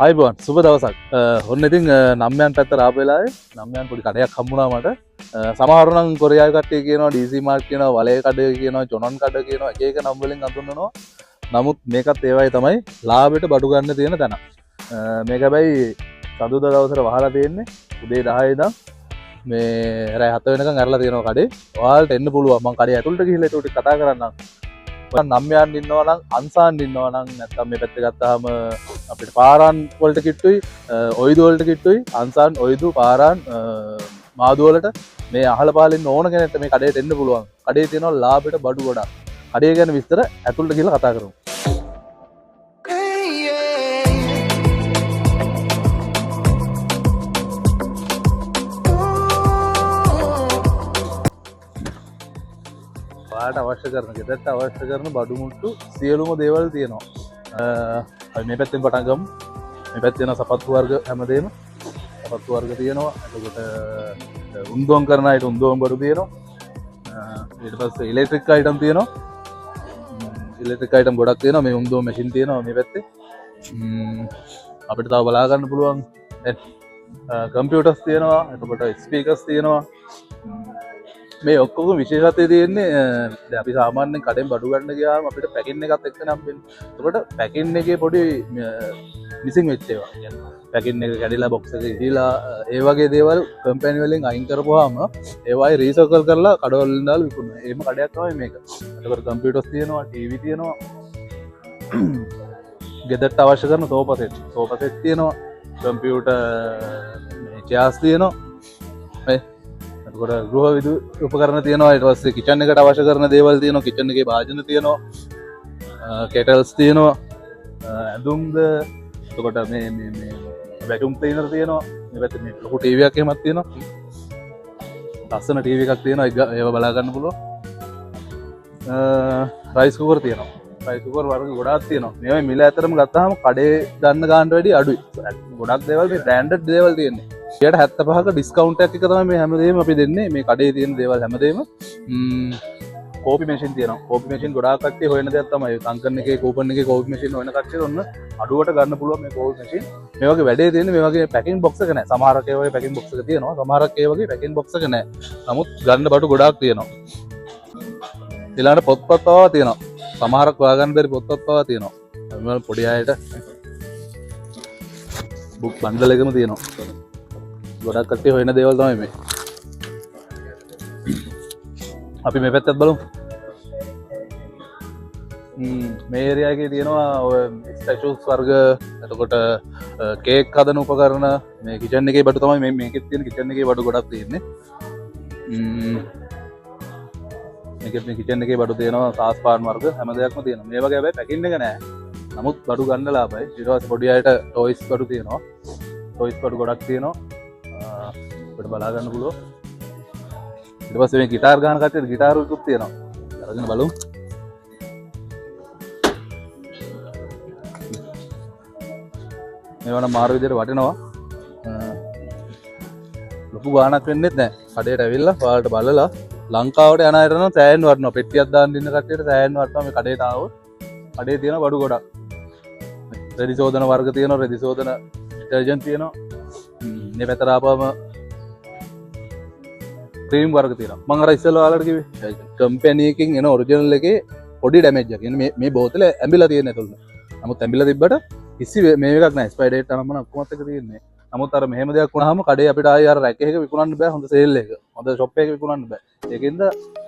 අයිබෝන් සුබ දවසක් ඔන්න ඉතින් නම්යන් පැත්ත ආපු වෙලාවේ නම්යන් පොඩි කඩයක් හම්බුණා මට සමහරනම් කොරියානු කට්ටිය කියනවා DC මාර්ට් කියනවා වලේ කඩ කියනවා චොනන් කඩ කියනවා එක එක නම් වලින් අඳුන්වනවා නමුත් මේකත් ඒවයි තමයි ලාභයට බඩු ගන්න තියෙන තැන මේක හැබැයි සඳුදා දවසට වහලා තියෙන්නේ උදේ 10 ඉඳන් මේ රෑ 7 වෙනකන් අරලා තියෙනවා කඩේ ඔයාලට එන්න පුළුවන් මම කඩේ ඇතුළට ගිහිල්ලා ඒක උඩ කතා කරන්නම් නම්යන් ඉන්නවා නම් අන්සාන් ඉන්නවා නම් නැත්නම් මේ පැත්තේ ගත්තාම අපිට පාරාන් වලට කිට්ටුයි ඔයිදු වලට කිට්ටුයි අන්සාන් ඔයිදු පාරාන් මාදු වලට මේ අහල පහල ඉන්න ඕන කෙනෙක්ට මේ කඩේට එන්න පුළුවන්. කඩේ තියෙනවා ලාභයට බඩු ගොඩක්. කඩේ ගැන විස්තර ඇතුළට ගිහලා කතා කරමු. පාට අවශ්‍ය කරන ගෙදරට අවශ්‍ය කරන බඩු මුට්ටු සියලුම දේවල් තියෙනවා. මේ පැත්තෙන් පටන් ගමු. මේ පැත්තේ තියෙන සපත්තු වර්ග හැමදේම සපත්තු වර්ග තියෙනවා. එතකොට උන්දෝම් කරන අයට උන්දෝම් බඩු තියෙනවා. ඊට පස්සේ ඉලෙක්ට්‍රික් අයිටම් තියෙනවා. ඉලෙක්ට්‍රික් අයිටම් ගොඩක් තියෙනවා. මේ උන්දෝම් මැෂින් තියෙනවා මේ පැත්තේ. අපිට තව බලා ගන්න පුළුවන් කම්පියුටර්ස් තියෙනවා. එතකොට ස්පීකර්ස් තියෙනවා. මේ ඔක්කොම විශේෂත්වය තියෙන්නේ දැන් අපි සාමාන්‍යයෙන් කඩෙන් බඩු ගන්න ගියාම අපිට පැකින් එකක් එක්ක නම් වෙන්නේ. එතකොට පැකින් එකේ පොඩි මිසින් වෙච්ච ඒවා. කියන්නේ පැකින් එක කැඩිලා බොක්ස් එකේ ඉහිලා ඒ වගේ දේවල් කම්පැනි වලින් අයින් කරපුවාම ඒවායි රීසයිකල් කරලා කඩවල වලින් දාලා විකුණනවා. එහෙම කඩයක් තමයි මේක. එතකොට කම්පියුටර්ස් තියෙනවා, ටීවී තියෙනවා. ගෙදරට අවශ්‍ය කරන සෝෆා සෙට් තියෙනවා. කම්පියුටර් චෙයාර්ස් තියෙනවා. එතකොට ගෘහ විදුලි උපකරණ තියෙනවා. ඊට පස්සේ කිචන් එකට අවශ්‍ය කරන දේවල් තියෙනවා. කිචන් එකේ භාජන තියෙනවා. කෙටල්ස් තියෙනවා. ඇඳුම්ද එතකොට මේ වැකියුම් ක්ලීනර් තියෙනවා. මේ පැත්තේ මේ ලොකු ටීවී එකක් එහෙමත් තියෙනවා. ලස්සන ටීවී එකක් තියෙනවා. ඒව බලා ගන්න පුළුවන්. රයිස් කුකර් තියෙනවා. රයිස් කුකර් වර්ග ගොඩාක් තියෙනවා. මේවා මිල ඇතරම ගත්තාම කඩේ ගන්න ගානට වැඩිය අඩුයි. ගොඩක් දේවල් මේ බ්‍රෑන්ඩඩ් දේවල් තියෙන්නේ. 75ක ඩිස්කවුන්ට් එකක් තමයි මේ හැමදේම අපි දෙන්නේ. මේ කඩේ තියෙන දේවල් හැමදේම කෝපි මැෂින් තියෙනවා. කෝපි මැෂින් ගොඩාක් කට්ටිය හොයන දෙයක් තමයි. තංකන් එකේ කූපන් එකේ කෝපි මැෂින් හොයන කට්ටිය ඔන්න අඩුවට ගන්න පුළුවන් මේ කෝපි මැෂින්. මේ වගේ වැඩේ තියෙන්නේ මේ වගේ පැකින් බොක්ස් එක නෑ. සමහරක් ඒ වගේ පැකින් බොක්ස් එක තියෙනවා. සමහරක් ඒ වගේ පැකින් බොක්ස් එක නෑ. නමුත් ගන්න බඩු ගොඩාක් තියෙනවා. ඊළඟට පොත්පත් පවා තියෙනවා. සමහරක් හොයාගන්න බැරි පොත්පත් පවා තියෙනවා. මේ පොඩි අයට බුක් බන්ඩල් එකම තියෙනවා. ගොඩක් කට්ටිය හොයන දේවල් තමයි මේ. අපි මේ පැත්තත් බලමු. මේ ඒරියා එකේ තියෙනවා ඔය ස්ටැචුස් වර්ග, එතකොට කේක් හදන උපකරණ, මේ කිචන් එකේ බඩු තමයි මේකෙත් තියෙන කිචන් එකේ බඩු ගොඩක් තියෙන්නේ. මේකෙත් මේ කිචන් එකේ බඩු තියෙනවා, සාස් පාන් වර්ග හැම දෙයක්ම තියෙනවා. මේ වගේ හැබැයි පැකින් එක නෑ. නමුත් බඩු ගන්න ලාභයි. ඊට පස්සේ පොඩි අයට ටොයිස් බඩු තියෙනවා. ටොයිස් බඩු ගොඩක් තියෙනවා. අපිට බලා ගන්න පුළුවන්. ඊට පස්සේ මේ গিitar ගන්න කට්ටියට গিitar උකුත් තියෙනවා. අරගෙන බලමු. මේවා නම් මාරු විදියට වටිනවා. ලොකු ගාණක් වෙන්නේ නැහැ. කඩේට ඇවිල්ලා ඔයාලට බලලා ලංකාවට යන අයට නම් සෑහෙන වටිනවා. පෙට්ටියක් දාන්න ඉන්න කට්ටියට සෑහෙන වටිනවා මේ කඩේට ආවොත්. කඩේ තියෙන බඩු ගොඩක්. රෙදි සෝදන වර්ග තියෙනවා, රෙදි සෝදන ඩිටර්ජන්ට් තියෙනවා. මේ පැත්තට ආපුවම ක්‍රීම් වර්ග තියෙනවා. මම අර ඉස්සෙල්ලා ඔයාලට කිව්වේ කම්පැනි එකකින් එන ඔරිජිනල් එකේ පොඩි ඩැමේජ් එකක්. කියන්නේ මේ බෝතලේ ඇඹිලා තියෙන ඇතුළේ. නමුත් ඇඹිලා තිබ්බට කිසි මේ එකක් නැහැ. එක්ස්පයර් ඩේට් අනම්මන ඔක්කොමත් එක තියෙන්නේ. නමුත් අර මෙහෙම දෙයක් වුණාම කඩේ අපිට ආයෙ අර රැක් එකක විකුණන්න බෑ. හොඳ සේල් එක. හොඳ ෂොප් එකක විකුණන්න බෑ. ඒකෙන්ද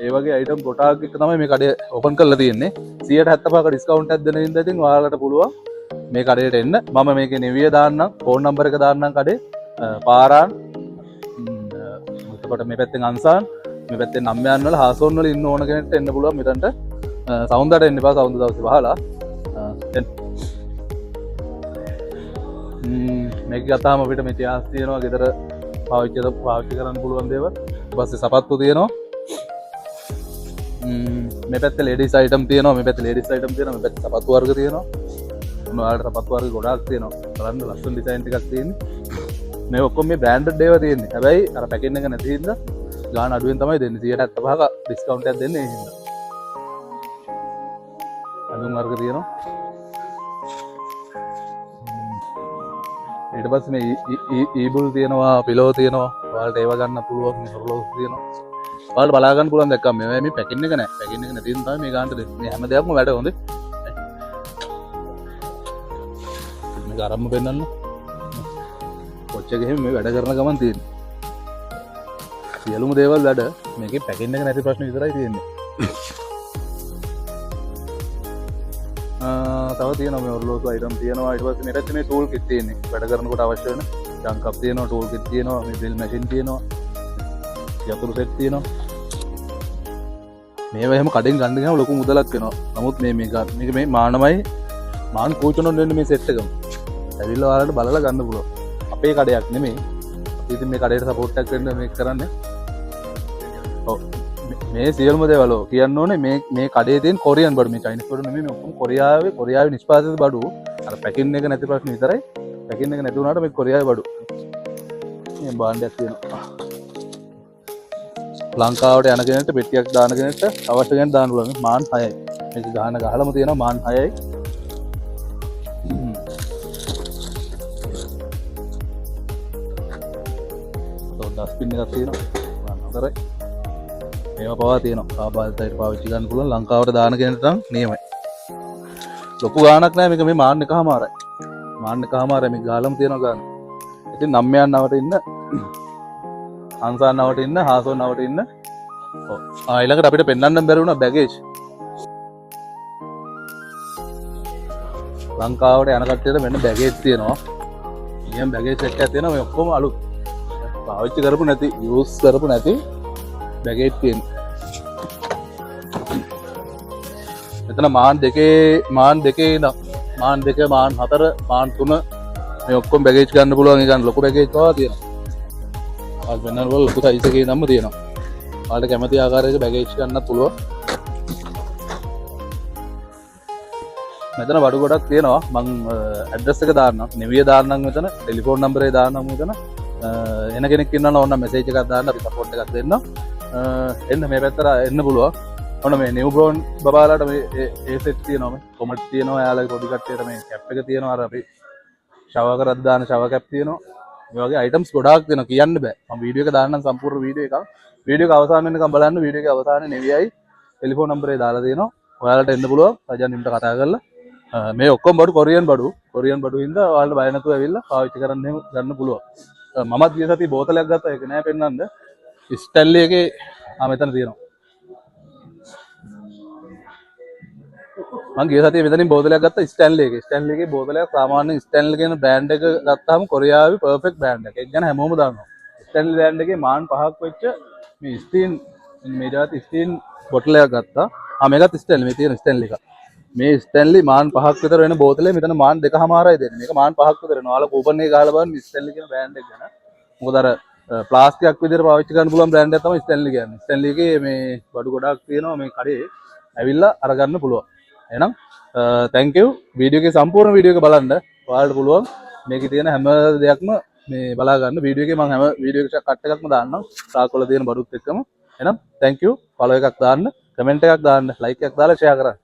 ඒ වගේ අයිටම් ගොඩාක් එක තමයි මේ කඩේ ඕපන් කරලා තියෙන්නේ. 175ක ඩිස්කවුන්ට් එකක් දෙන හින්දා ඉතින් ඔයාලට පුළුවන් මේ කඩේට එන්න. මම මේකේ නෙවිය දාන්නම්, ෆෝන් නම්බර් එක දාන්නම් කඩේ. පාරාන් එතකොට මේ පැත්තෙන් අන්සාන්, මේ පැත්තෙන් නම්යන් වල හාසෝන් වල ඉන්න ඕන කෙනෙක්ට එන්න පුළුවන් මෙතනට. සවුන්දට එන්න එපා. සවුන්ද දවසේ වහලා මේක ගත්තාම අපිට මේ චෙයාර්ස් තියෙනවා. ගෙදර පාවිච්චි කරන්න පුළුවන් දේවල්. ඊට පස්සේ සපත්තු තියෙනවා. මේ පැත්තේ ලේඩීස් අයිටම් තියෙනවා. මේ පැත්තේ ලේඩීස් අයිටම් තියෙනවා. මේ පැත්තේ සපත්තු වර්ග තියෙනවා. ඔයාලට සපත්තු වර්ග ගොඩාක් තියෙනවා. බලන්න ලස්සන ඩිසයින් ටිකක් තියෙන්නේ. මේ ඔක්කොම මේ බ්‍රෑන්ඩඩ් ඒවා තියෙන්නේ. හැබැයි අර පැකින් එක නැති හින්දා ගාන අඩුවෙන් තමයි දෙන්නේ. 175ක ඩිස්කවුන්ට් එකක් දෙන්නේ ඒ හින්දා. අඳුම් වර්ග තියෙනවා. ඊට පස්සේ මේ ඊබුල් තියෙනවා පිලෝ තියෙනවා ඔයාලට ඒව ගන්න පුළුවන් හොරලෝස් තියෙනවා ඔයාලට බලා ගන්න පුළුවන් දැක්කම මේ පැකින් එක නෑ පැකින් එක නැති නිසා මේ ගන්නට දෙන්නේ මේ හැම දෙයක්ම වැඩ හොඳේ මේක අරම්ම පෙන්නන්න කොච්ච ගෙහිම මේ වැඩ කරන ගමන් තියෙන්නේ සියලුම දේවල් වැඩ මේකේ පැකින් එක නැති ප්‍රශ්න විතරයි තියෙන්නේ තව තියෙනවා මේ ඔරලෝසු අයිටම් තියෙනවා ඊට පස්සේ මෙතන මේ ටූල් කිට් තියෙන්නේ වැඩ කරනකොට අවශ්‍ය වෙන ජංකප් තියෙනවා ටූල් කිට් තියෙනවා මේ ඩ්‍රිල් මැෂින් තියෙනවා යතුරු සෙට් තියෙනවා මේවා එහෙම කඩෙන් ගන්න ගියාම ලොකු මුදලක් වෙනවා නමුත් මේක මේ මානමයි මාන් කෝචනොන් වෙන්නේ මේ සෙට් එකම ඇවිල්ලා ඔයාලට බලලා ගන්න පුළුවන් අපේ කඩයක් නෙමෙයි අපි ඉතින් මේ කඩේට සපෝට් එකක් දෙන්න මේක කරන්නේ ඔව් මේ සියලුම දේවල් කියන්න ඕනේ මේ කඩේ තියෙන කොරියන් බඩු මේ චයිනීස් බඩු නෙමෙයි මේ ඔක්කොම කොරියාවේ නිෂ්පාදිත බඩු අර පැකින් එක නැති ප්‍රශ්න විතරයි පැකින් එක නැති වුණාට මේ කොරියාවේ බඩු මේ බාණ්ඩයක් තියෙනවා ලංකාවට යන කෙනෙක්ට පෙට්ටියක් දාන කෙනෙක්ට අවශ්‍ය කෙනෙක් දාන්න පුළුවන් මාන් 6යි මේක ගහන ගහලම තියෙනවා මාන් 6යි ඩස්බින් එකක් තියෙනවා හතරයි මේවා පවා තියෙනවා ආබාධයට පාවිච්චි ගන්න පුළුවන් ලංකාවට දාන කෙනෙක්ට නම් නියමයි ලොකු ගාණක් නෑ මේක මේ මාන්න එකමාරයි මේ ගාලම තියෙනවා ගාන ඉතින් 9 නවට ඉන්න අන්සාන් නවට ඉන්න හාසෝන් නවට ඉන්න ඔව් ඊළඟට අපිට පෙන්වන්න බැරි වුණා බැගේජ් ලංකාවට යන කට්ටියට මෙන්න බැගේජ් තියෙනවා නියම බැගේජ් එකක් තියෙනවා මේ ඔක්කොම අලුත් පාවිච්චි කරපු නැති යූස් කරපු නැති බැගේජ් තියෙන මෙතන මාන් දෙකේ මාන් 4 මාන් 3 මේ ඔක්කොම බැගේජ් ගන්න පුළුවන් ඒ ගන්න ලොකු බැගේජ් පවා තියෙනවා ආල් වෙනල් වල ලොකු සයිස් එකේ නම්ම තියෙනවා ඔයාලට කැමති ආකාරයක බැගේජ් ගන්නත් පුළුවන් මෙතන බඩු ගොඩක් තියෙනවා මම ඇඩ්‍රස් එක දාන්නම් නෙවිය දාන්නම් මෙතන ටෙලිෆෝන් නම්බරේ දාන්නම් මෙතන එන කෙනෙක් ඉන්නවා ඕන මැසේජ් එකක් දාන්න අපි සපෝට් එකක් දෙන්නම් එන්න මේ පැත්තට එන්න පුළුවන් ඔන්න මේ නිව් බ්‍රෝන් බබාලාට මේ ඒ සෙට් තියෙනවා මේ කොමට් තියෙනවා එයාලගේ පොඩි කට්ටියට මේ කැප් එක තියෙනවා අර අපි ෂවර් කරත් දාන ෂවර් කැප් තියෙනවා මේ වගේ අයිටම්ස් ගොඩාක් තියෙනවා කියන්න බෑ මම වීඩියෝ එක දාන්නම් සම්පූර්ණ වීඩියෝ එක අවසාන වෙනකම් බලන්න වීඩියෝ එකේ අවසානයේ නෙවියයි ටෙලිෆෝන් නම්බරේ දාලා තියෙනවා ඔයාලට එන්න පුළුවන් රජන්නිම්ට කතා කරලා මේ ඔක්කොම බඩු කොරියන් බඩු හින්දා ඔයාලට බය නැතුව ඇවිල්ලා පාවිච්චි කරන්න ගන්න පුළුවන් මමත් ගිය සතියේ බෝතලයක් ගත්තා ඒක නෑ පෙන්නන්න ස්ටැන්ලි එකේ මෙතන තියෙනවා මම ගිය සතියේ මෙතනින් බෝතලයක් ගත්තා ස්ටැන්ලි එකේ බෝතලයක් සාමාන්‍ය ස්ටැන්ලි කියන බ්‍රෑන්ඩ් එක ගත්තාම කොරියාවේ පර්ෆෙක්ට් බ්‍රෑන්ඩ් එකක්. ඒක ගැන හැමෝම දන්නවා. ස්ටැන්ලි බ්‍රෑන්ඩ් එකේ මාන් 5ක් වෙච්ච මේ ස්ටීන් මේ જાති ස්ටීන් බොටල් එකක් ගත්තා. මේකත් ස්ටැන්ලි මේ තියෙන ස්ටැන්ලි එක. මේ ස්ටැන්ලි මාන් 5ක් විතර වෙන බෝතලේ මෙතන මාන් 2.5යි දෙන්නේ. මේක මාන් 5ක් විතර වෙනවා. ඔයාලා කූපන් එකේ ගහලා බලන්න ස්ටැන්ලි කියන බ්‍රෑන්ඩ් එක ගැන. මොකද අර ප්ලාස්ටික් විදිහට පාවිච්චි කරන්න පුළුවන් බ්‍රෑන්ඩ් එකක් තමයි ස්ටැන්ලි කියන්නේ. ස්ටැන්ලි එකේ මේ බඩු ගොඩක් තියෙනවා මේ කඩේ. ඇවිල්ලා අරගන්න පුළුවන්. එහෙනම් thank you වීඩියෝ එකේ සම්පූර්ණ වීඩියෝ එක බලන්න ඔයාලට පුළුවන් මේකේ තියෙන හැම දෙයක්ම මේ බලා ගන්න වීඩියෝ එකේ මම හැම වීඩියෝ එකක කට් එකක්ම දාන්නම් ස්ටාක් වල තියෙන බඩුත් එක්කම එහෙනම් thank you follow එකක් දාන්න කමෙන්ට් එකක් දාන්න like එකක් දාලා share කරන්න